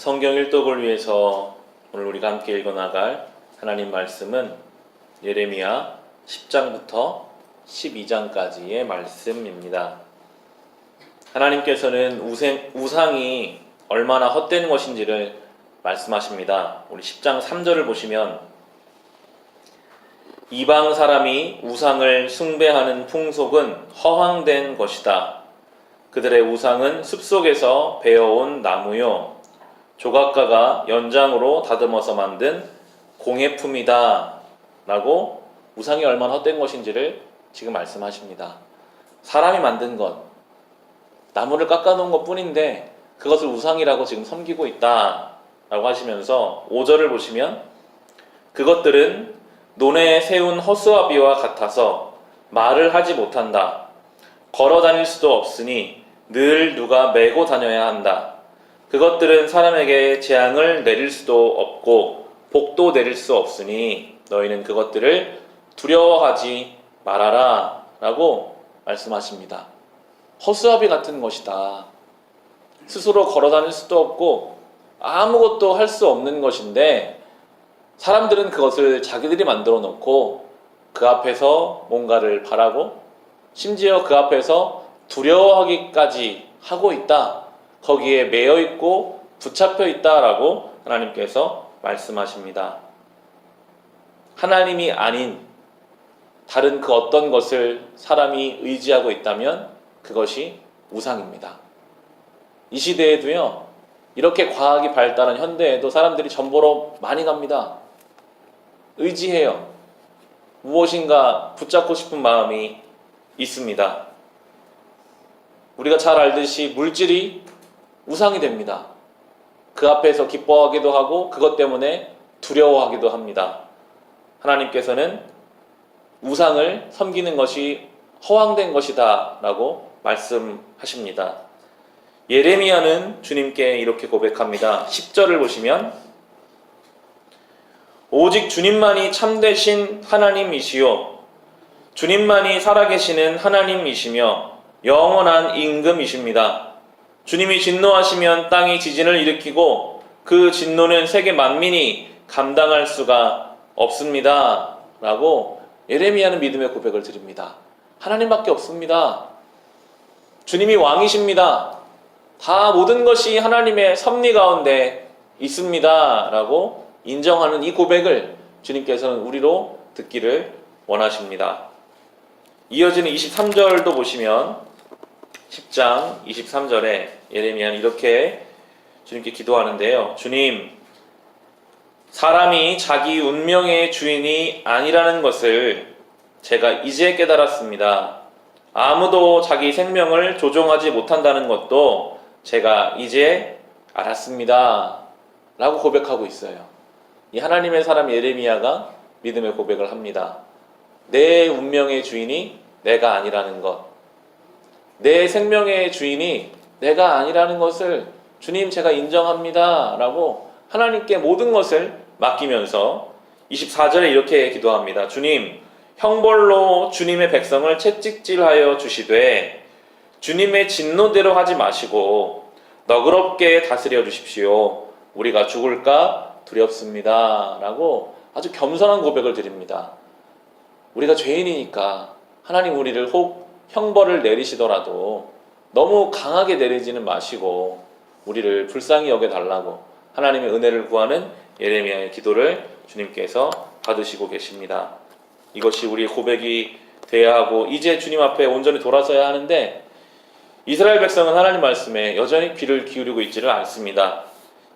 성경 일독을 위해서 오늘 우리가 함께 읽어나갈 하나님 말씀은 예레미야 10장부터 12장까지의 말씀입니다. 하나님께서는 우상이 얼마나 헛된 것인지를 말씀하십니다. 우리 10장 3절을 보시면 이방 사람이 우상을 숭배하는 풍속은 허황된 것이다. 그들의 우상은 숲속에서 베어온 나무요 조각가가 연장으로 다듬어서 만든 공예품이다 라고 우상이 얼마나 헛된 것인지를 지금 말씀하십니다. 사람이 만든 것, 나무를 깎아놓은 것 뿐인데 그것을 우상이라고 지금 섬기고 있다 라고 하시면서 5절을 보시면 그것들은 논에 세운 허수아비와 같아서 말을 하지 못한다. 걸어 다닐 수도 없으니 늘 누가 메고 다녀야 한다. 그것들은 사람에게 재앙을 내릴 수도 없고 복도 내릴 수 없으니 너희는 그것들을 두려워하지 말아라 라고 말씀하십니다. 허수아비 같은 것이다. 스스로 걸어 다닐 수도 없고 아무것도 할 수 없는 것인데 사람들은 그것을 자기들이 만들어 놓고 그 앞에서 뭔가를 바라고 심지어 그 앞에서 두려워하기까지 하고 있다. 거기에 매여 있고 붙잡혀 있다라고 하나님께서 말씀하십니다. 하나님이 아닌 다른 그 어떤 것을 사람이 의지하고 있다면 그것이 우상입니다. 이 시대에도요, 이렇게 과학이 발달한 현대에도 사람들이 점 보러 많이 갑니다. 의지해요. 무엇인가 붙잡고 싶은 마음이 있습니다. 우리가 잘 알듯이 물질이 우상이 됩니다. 그 앞에서 기뻐하기도 하고 그것 때문에 두려워하기도 합니다. 하나님께서는 우상을 섬기는 것이 허황된 것이다 라고 말씀하십니다. 예레미야는 주님께 이렇게 고백합니다. 10절을 보시면 오직 주님만이 참되신 하나님이시요 주님만이 살아계시는 하나님이시며 영원한 임금이십니다. 주님이 진노하시면 땅이 지진을 일으키고 그 진노는 세계 만민이 감당할 수가 없습니다 라고 예레미야는 믿음의 고백을 드립니다. 하나님밖에 없습니다. 주님이 왕이십니다. 다 모든 것이 하나님의 섭리 가운데 있습니다 라고 인정하는 이 고백을 주님께서는 우리로 듣기를 원하십니다. 이어지는 23절도 보시면 10장 23절에 예레미야는 이렇게 주님께 기도하는데요. 주님, 사람이 자기 운명의 주인이 아니라는 것을 제가 이제 깨달았습니다. 아무도 자기 생명을 조종하지 못한다는 것도 제가 이제 알았습니다 라고 고백하고 있어요. 이 하나님의 사람 예레미야가 믿음의 고백을 합니다. 내 운명의 주인이 내가 아니라는 것, 내 생명의 주인이 내가 아니라는 것을 주님 제가 인정합니다 라고 하나님께 모든 것을 맡기면서 24절에 이렇게 기도합니다. 주님, 형벌로 주님의 백성을 채찍질하여 주시되 주님의 진노대로 하지 마시고 너그럽게 다스려 주십시오. 우리가 죽을까 두렵습니다 라고 아주 겸손한 고백을 드립니다. 우리가 죄인이니까 하나님 우리를 혹 형벌을 내리시더라도 너무 강하게 내리지는 마시고 우리를 불쌍히 여겨달라고 하나님의 은혜를 구하는 예레미야의 기도를 주님께서 받으시고 계십니다. 이것이 우리의 고백이 되어야 하고 이제 주님 앞에 온전히 돌아서야 하는데 이스라엘 백성은 하나님 말씀에 여전히 귀를 기울이고 있지를 않습니다.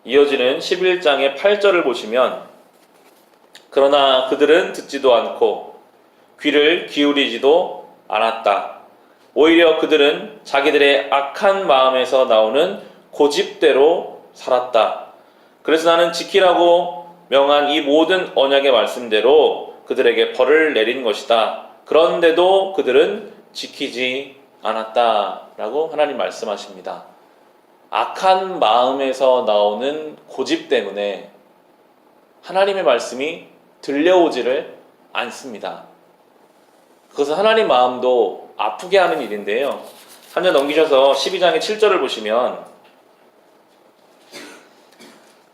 이어지는 11장의 8절을 보시면 그러나 그들은 듣지도 않고 귀를 기울이지도 않았다. 오히려 그들은 자기들의 악한 마음에서 나오는 고집대로 살았다. 그래서 나는 지키라고 명한 이 모든 언약의 말씀대로 그들에게 벌을 내린 것이다. 그런데도 그들은 지키지 않았다 라고 하나님 말씀하십니다. 악한 마음에서 나오는 고집 때문에 하나님의 말씀이 들려오지를 않습니다. 그것은 하나님 마음도 아프게 하는 일인데요. 한 장 넘기셔서 12장의 7절을 보시면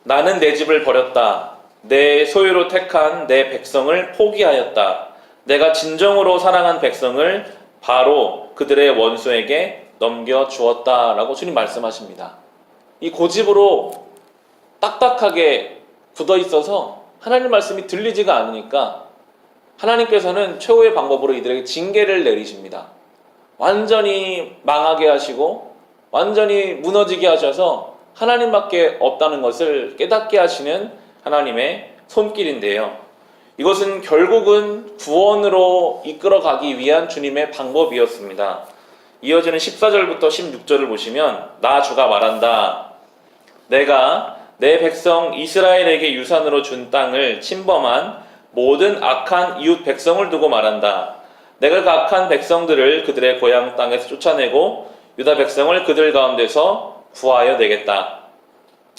나는 내 집을 버렸다. 내 소유로 택한 내 백성을 포기하였다. 내가 진정으로 사랑한 백성을 바로 그들의 원수에게 넘겨주었다. 라고 주님 말씀하십니다. 이 고집으로 딱딱하게 굳어 있어서 하나님 말씀이 들리지가 않으니까 하나님께서는 최후의 방법으로 이들에게 징계를 내리십니다. 완전히 망하게 하시고 완전히 무너지게 하셔서 하나님밖에 없다는 것을 깨닫게 하시는 하나님의 손길인데요. 이것은 결국은 구원으로 이끌어가기 위한 주님의 방법이었습니다. 이어지는 14절부터 16절을 보시면 나 주가 말한다. 내가 내 백성 이스라엘에게 유산으로 준 땅을 침범한 모든 악한 이웃 백성을 두고 말한다. 내가 그 악한 백성들을 그들의 고향 땅에서 쫓아내고 유다 백성을 그들 가운데서 구하여 내겠다.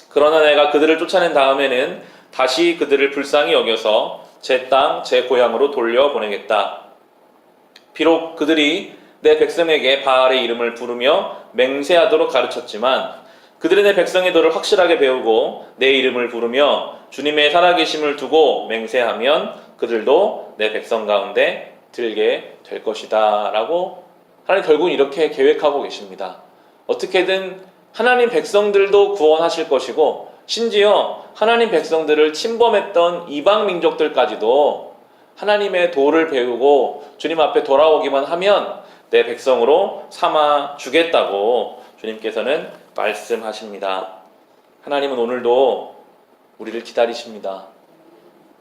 그러나 내가 그들을 쫓아낸 다음에는 다시 그들을 불쌍히 여겨서 제 땅, 제 고향으로 돌려보내겠다. 비록 그들이 내 백성에게 바알의 이름을 부르며 맹세하도록 가르쳤지만 그들은 내 백성의 도를 확실하게 배우고 내 이름을 부르며 주님의 살아계심을 두고 맹세하면 그들도 내 백성 가운데 들게 될 것이다. 라고 하나님 결국은 이렇게 계획하고 계십니다. 어떻게든 하나님 백성들도 구원하실 것이고 심지어 하나님 백성들을 침범했던 이방 민족들까지도 하나님의 도를 배우고 주님 앞에 돌아오기만 하면 내 백성으로 삼아 주겠다고 주님께서는 말씀하십니다. 하나님은 오늘도 우리를 기다리십니다.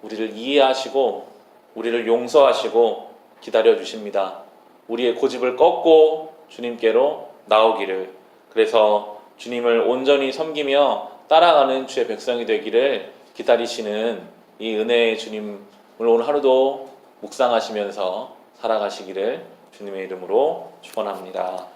우리를 이해하시고 우리를 용서하시고 기다려 주십니다. 우리의 고집을 꺾고 주님께로 나오기를, 그래서 주님을 온전히 섬기며 따라가는 주의 백성이 되기를 기다리시는 이 은혜의 주님을 오늘 하루도 묵상하시면서 살아가시기를 주님의 이름으로 축원합니다.